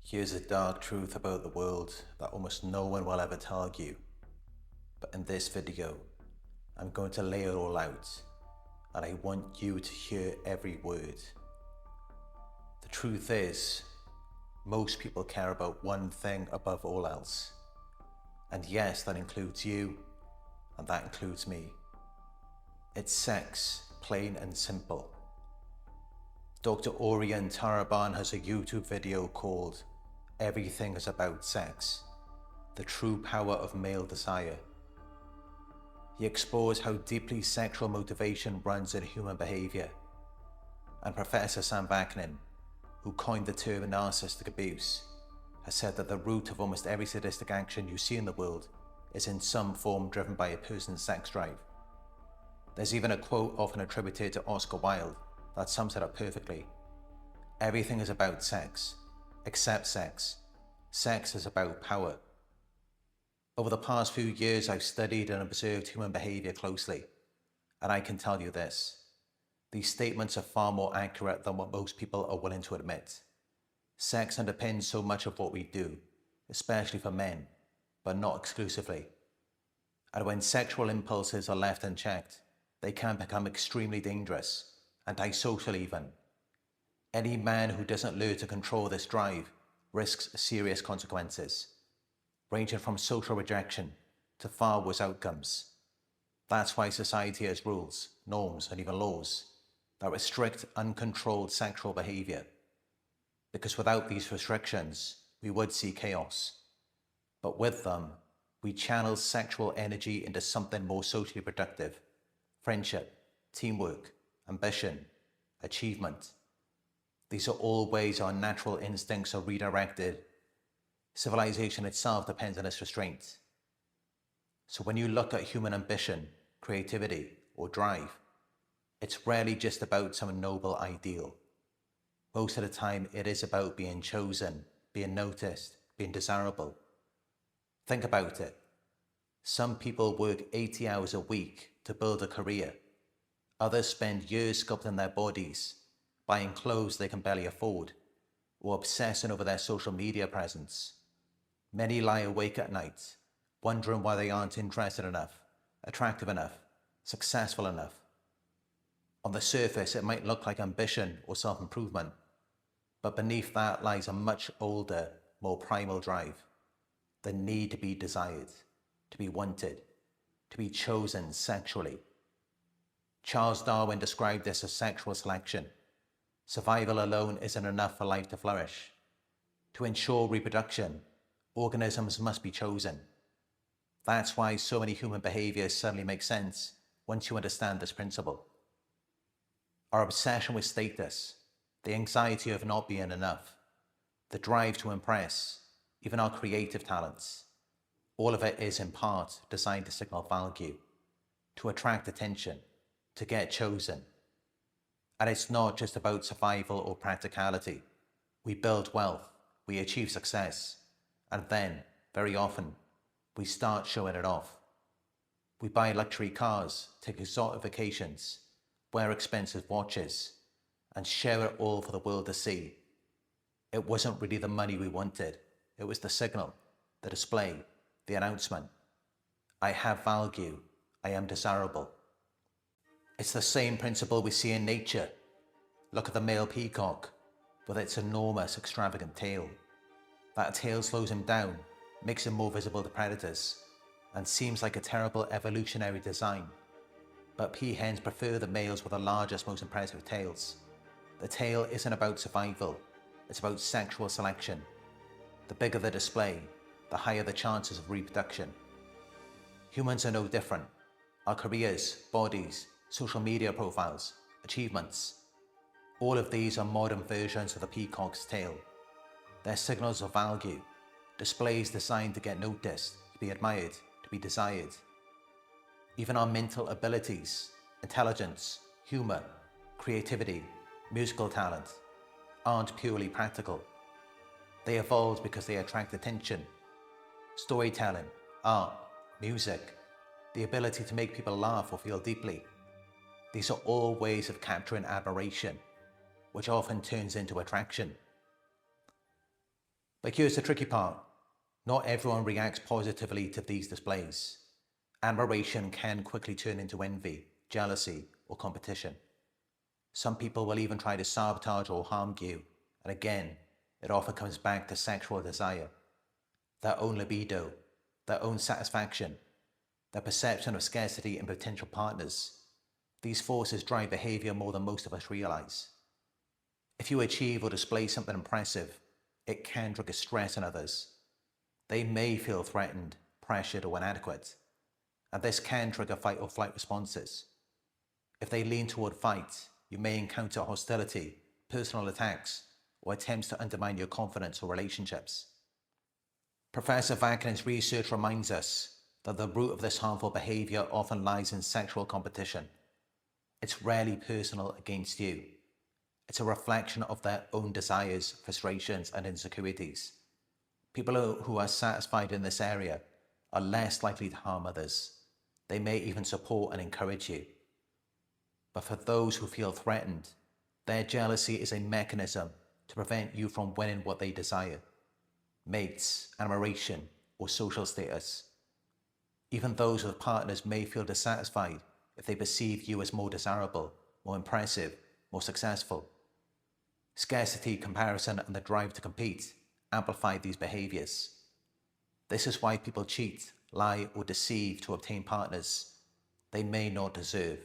Here's a dark truth about the world that almost no one will ever tell you. But in this video, I'm going to lay it all out, and I want you to hear every word. The truth is, most people care about one thing above all else. And yes, that includes you, and that includes me. It's sex, plain and simple. Dr. Orion Taraban has a YouTube video called Everything is About Sex, the True Power of Male Desire. He explores how deeply sexual motivation runs in human behaviour. And Professor Sam Vaknin, who coined the term narcissistic abuse, has said that the root of almost every sadistic action you see in the world is in some form driven by a person's sex drive. There's even a quote often attributed to Oscar Wilde that sums it up perfectly. Everything is about sex, except sex. Sex is about power. Over the past few years, I've studied and observed human behaviour closely, and I can tell you this. These statements are far more accurate than what most people are willing to admit. Sex underpins so much of what we do, especially for men, but not exclusively. And when sexual impulses are left unchecked, they can become extremely dangerous, antisocial even. Any man who doesn't learn to control this drive risks serious consequences, ranging from social rejection to far worse outcomes. That's why society has rules, norms, and even laws that restrict uncontrolled sexual behaviour. Because without these restrictions, we would see chaos. But with them, we channel sexual energy into something more socially productive: friendship, teamwork, ambition, achievement. These are all ways our natural instincts are redirected. Civilization itself depends on this restraint. So when you look at human ambition, creativity, or drive, it's rarely just about some noble ideal. Most of the time, it is about being chosen, being noticed, being desirable. Think about it. Some people work 80 hours a week to build a career. Others spend years sculpting their bodies, buying clothes they can barely afford, or obsessing over their social media presence. Many lie awake at night, wondering why they aren't interested enough, attractive enough, successful enough. On the surface, it might look like ambition or self-improvement, but beneath that lies a much older, more primal drive: the need to be desired, to be wanted, to be chosen sexually. Charles Darwin described this as sexual selection. Survival alone isn't enough for life to flourish. To ensure reproduction, organisms must be chosen. That's why so many human behaviors suddenly make sense once you understand this principle. Our obsession with status, the anxiety of not being enough, the drive to impress, even our creative talents, all of it is in part designed to signal value, to attract attention, to get chosen. And it's not just about survival or practicality. We build wealth, we achieve success, and then, very often, we start showing it off. We buy luxury cars, take exotic vacations, wear expensive watches, and share it all for the world to see. It wasn't really the money we wanted. It was the signal, the display, the announcement. I have value. I am desirable. It's the same principle we see in nature. Look at the male peacock with its enormous, extravagant tail. That tail slows him down, makes him more visible to predators, and seems like a terrible evolutionary design. But peahens prefer the males with the largest, most impressive tails. The tail isn't about survival, it's about sexual selection. The bigger the display, the higher the chances of reproduction. Humans are no different. Our careers, bodies, social media profiles, achievements, all of these are modern versions of the peacock's tail. They're signals of value, displays designed to get noticed, to be admired, to be desired. Even our mental abilities, intelligence, humour, creativity, musical talent, aren't purely practical. They evolved because they attract attention. Storytelling, art, music, the ability to make people laugh or feel deeply. These are all ways of capturing admiration, which often turns into attraction. But here's the tricky part. Not everyone reacts positively to these displays. Admiration can quickly turn into envy, jealousy, or competition. Some people will even try to sabotage or harm you, and again, it often comes back to sexual desire, their own libido, their own satisfaction, their perception of scarcity in potential partners. These forces drive behaviour more than most of us realise. If you achieve or display something impressive, it can trigger stress in others. They may feel threatened, pressured, or inadequate, and this can trigger fight or flight responses. If they lean toward fight, you may encounter hostility, personal attacks, or attempts to undermine your confidence or relationships. Professor Vakinen's research reminds us that the root of this harmful behaviour often lies in sexual competition. It's rarely personal against you. It's a reflection of their own desires, frustrations, and insecurities. People who are satisfied in this area are less likely to harm others. They may even support and encourage you. But for those who feel threatened, their jealousy is a mechanism to prevent you from winning what they desire: mates, admiration, or social status. Even those with partners may feel dissatisfied if they perceive you as more desirable, more impressive, more successful. Scarcity, comparison, and the drive to compete amplify these behaviours. This is why people cheat, lie, or deceive to obtain partners they may not deserve.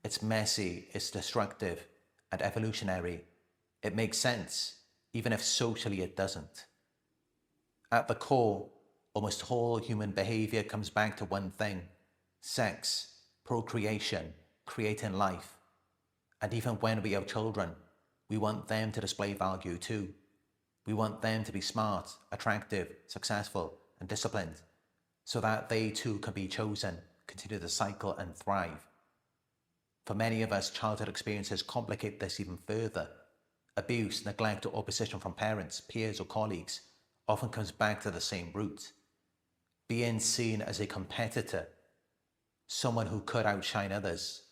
It's messy, it's destructive, and evolutionary. It makes sense, even if socially it doesn't. At the core, almost all human behaviour comes back to one thing: sex, procreation, creating life. And even when we have children, we want them to display value too. We want them to be smart, attractive, successful, and disciplined, so that they too can be chosen, continue the cycle, and thrive. For many of us, childhood experiences complicate this even further. Abuse, neglect, or opposition from parents, peers, or colleagues often comes back to the same root: being seen as a competitor, someone who could outshine others,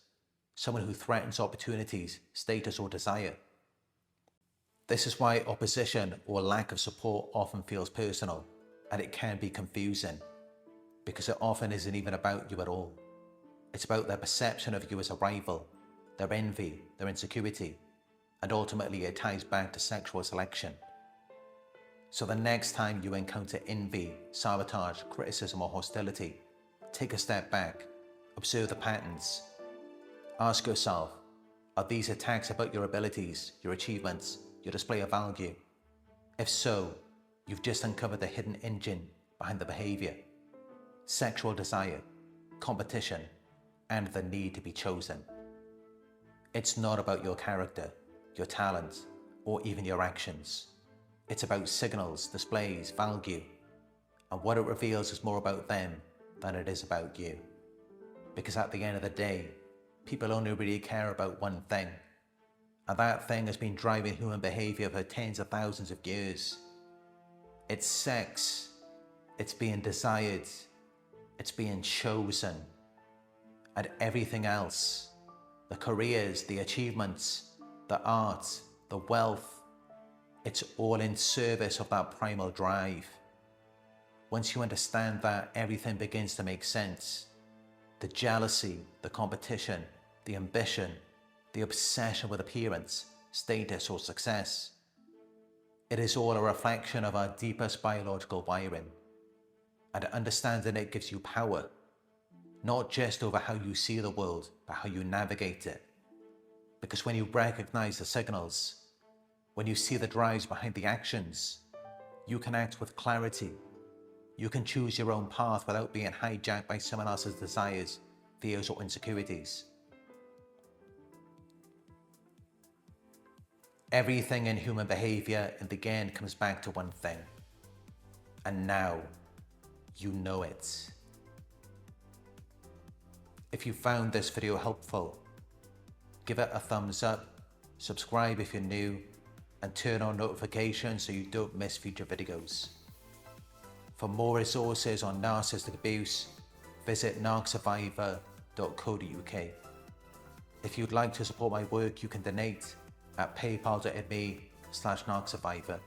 someone who threatens opportunities, status, or desire. This is why opposition or lack of support often feels personal, and it can be confusing, because it often isn't even about you at all. It's about their perception of you as a rival, their envy, their insecurity, and ultimately it ties back to sexual selection. So the next time you encounter envy, sabotage, criticism, or hostility, take a step back, observe the patterns. Ask yourself, are these attacks about your abilities, your achievements, your display of value? If so, you've just uncovered the hidden engine behind the behaviour: sexual desire, competition, and the need to be chosen. It's not about your character, your talent, or even your actions. It's about signals, displays, value, and what it reveals is more about them than it is about you. Because at the end of the day, people only really care about one thing, and that thing has been driving human behaviour for tens of thousands of years. It's sex. It's being desired. It's being chosen. And everything else, the careers, the achievements, the art, the wealth, it's all in service of that primal drive. Once you understand that, everything begins to make sense. The jealousy, the competition, the ambition, the obsession with appearance, status, or success. It is all a reflection of our deepest biological wiring. And understanding it gives you power, not just over how you see the world, but how you navigate it. Because when you recognize the signals, when you see the drives behind the actions, you can act with clarity. You can choose your own path without being hijacked by someone else's desires, fears, or insecurities. Everything in human behavior in the end comes back to one thing. And now, you know it. If you found this video helpful, give it a thumbs up, subscribe if you're new, and turn on notifications so you don't miss future videos. For more resources on narcissistic abuse, visit narcsurvivor.co.uk. If you'd like to support my work, you can donate at paypal.me/narcsurvivor.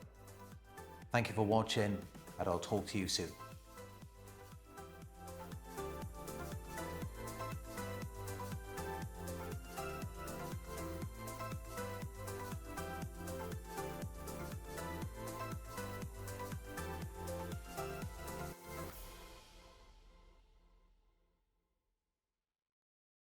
Thank you for watching, and I'll talk to you soon.